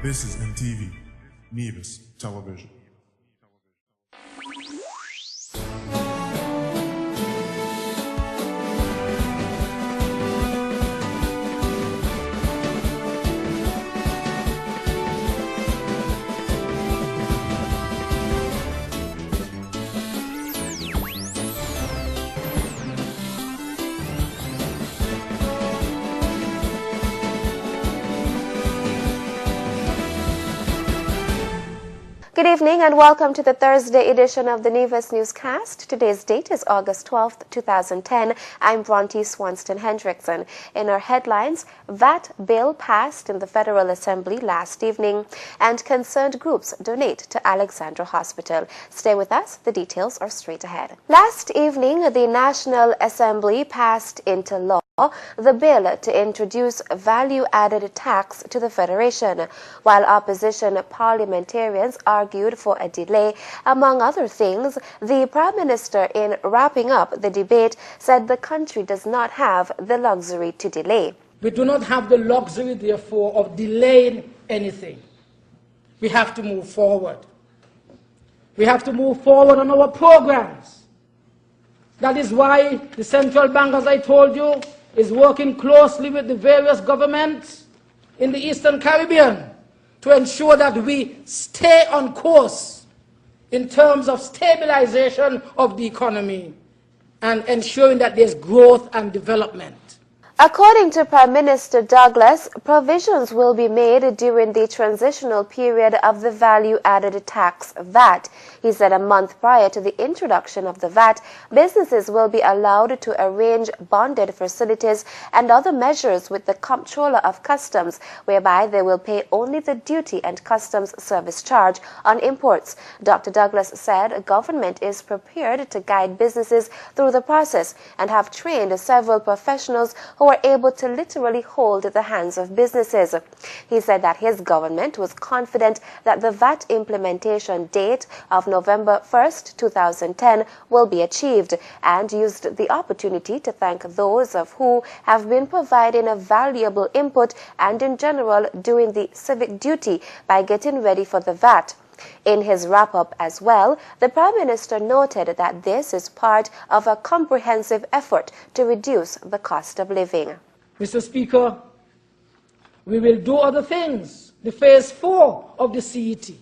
This is NTV, Nevis Television. Good evening and welcome to the Thursday edition of the Nevis Newscast. Today's date is August 12th, 2010. I'm Bronte Swanston-Hendrickson. In our headlines, VAT bill passed in the Federal Assembly last evening and concerned groups donate to Alexandra Hospital. Stay with us. The details are straight ahead. Last evening, the National Assembly passed into law the bill to introduce value-added tax to the Federation, while opposition parliamentarians argued for a delay. Among other things, the Prime Minister, in wrapping up the debate, said the country does not have the luxury to delay. We do not have the luxury, therefore, of delaying anything. We have to move forward. We have to move forward on our programs. That is why the central bank, as I told you, is working closely with the various governments in the Eastern Caribbean to ensure that we stay on course in terms of stabilization of the economy and ensuring that there's growth and development. According to Prime Minister Douglas, provisions will be made during the transitional period of the value-added tax VAT. He said a month prior to the introduction of the VAT, businesses will be allowed to arrange bonded facilities and other measures with the Comptroller of Customs, whereby they will pay only the duty and customs service charge on imports. Dr. Douglas said government is prepared to guide businesses through the process and have trained several professionals who are able to literally hold the hands of businesses. He said that his government was confident that the VAT implementation date of November 1st, 2010 will be achieved, and used the opportunity to thank those of who have been providing a valuable input and in general doing the civic duty by getting ready for the VAT. In his wrap-up as well, the Prime Minister noted that this is part of a comprehensive effort to reduce the cost of living. Mr. Speaker, we will do other things. The phase 4 of the CET,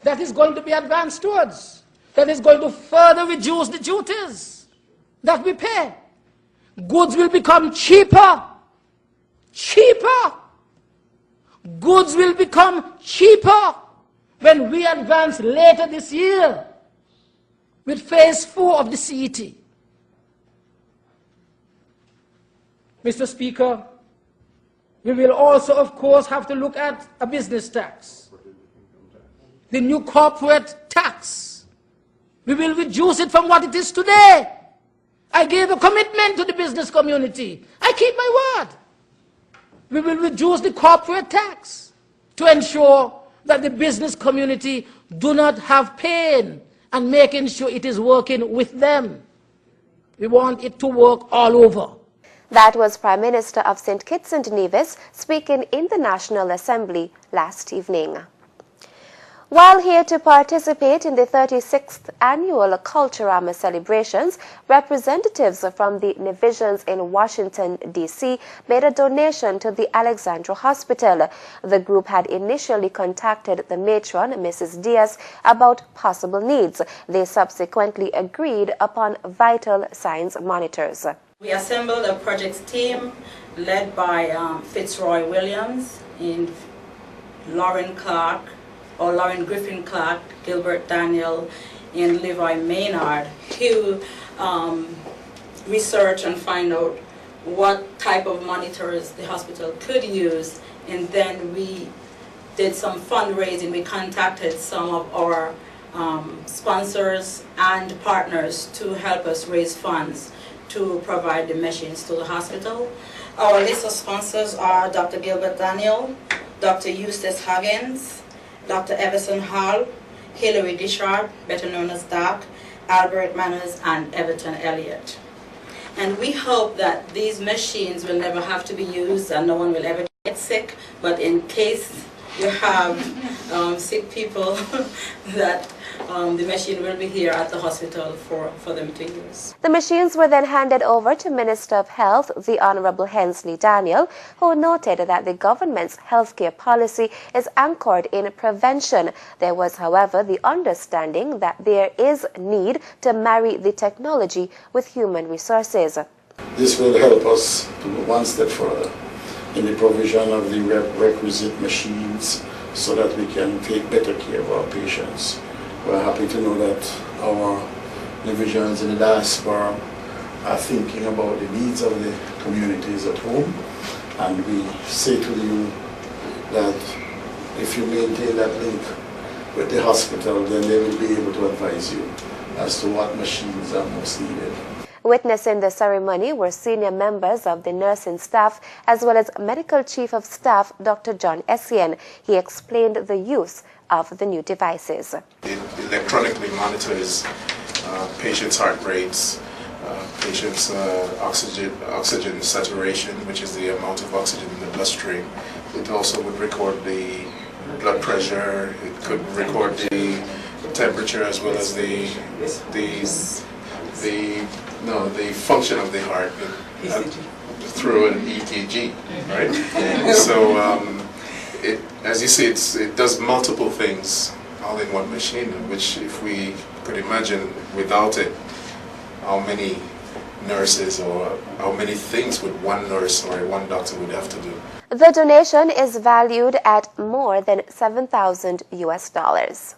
that is going to be advanced towards, that is going to further reduce the duties that we pay. Goods will become cheaper. Cheaper. Goods will become cheaper when we advance later this year with phase 4 of the CET. Mr. Speaker, we will also, of course, have to look at a business tax, the new corporate tax. We will reduce it from what it is today. I gave a commitment to the business community. I keep my word. We will reduce the corporate tax to ensure that the business community do not have pain, and making sure it is working with them. We want it to work all over. That was Prime Minister of St. Kitts and Nevis speaking in the National Assembly last evening. While here to participate in the 36th annual Culturama celebrations, representatives from the Nevisians in Washington, D.C. made a donation to the Alexandra Hospital. The group had initially contacted the matron, Mrs. Diaz, about possible needs. They subsequently agreed upon vital signs monitors. We assembled a projects team led by Fitzroy Williams and Lauren Griffin Clark, Gilbert Daniel, and Levi Maynard, who research and find out what type of monitors the hospital could use. And then we did some fundraising. We contacted some of our sponsors and partners to help us raise funds to provide the machines to the hospital. Our list of sponsors are Dr. Gilbert Daniel, Dr. Eustace Huggins, Dr. Everson Hall, Hilary Dishard, better known as Doc, Albert Manners, and Everton Elliott. And we hope that these machines will never have to be used and no one will ever get sick, but in case you have sick people that the machine will be here at the hospital for them to use. The machines were then handed over to Minister of Health, the Honorable Hensley Daniel, who noted that the government's healthcare policy is anchored in prevention. There was, however, the understanding that there is need to marry the technology with human resources. This will help us to go one step further in the provision of the requisite machines so that we can take better care of our patients. We're happy to know that our divisions in the diaspora are thinking about the needs of the communities at home, and we say to you that if you maintain that link with the hospital, then they will be able to advise you as to what machines are most needed. Witnessing the ceremony were senior members of the nursing staff as well as Medical Chief of Staff Dr. John Essien. He explained the use of the new devices. It electronically monitors patients' heart rates, patients' oxygen saturation, which is the amount of oxygen in the bloodstream. It also would record the blood pressure. It could record the temperature as well as the function of the heart through an EKG, right? So, as you see, it does multiple things all in one machine, which if we could imagine without it, how many nurses or how many things would one nurse or one doctor would have to do. The donation is valued at more than $7,000 US.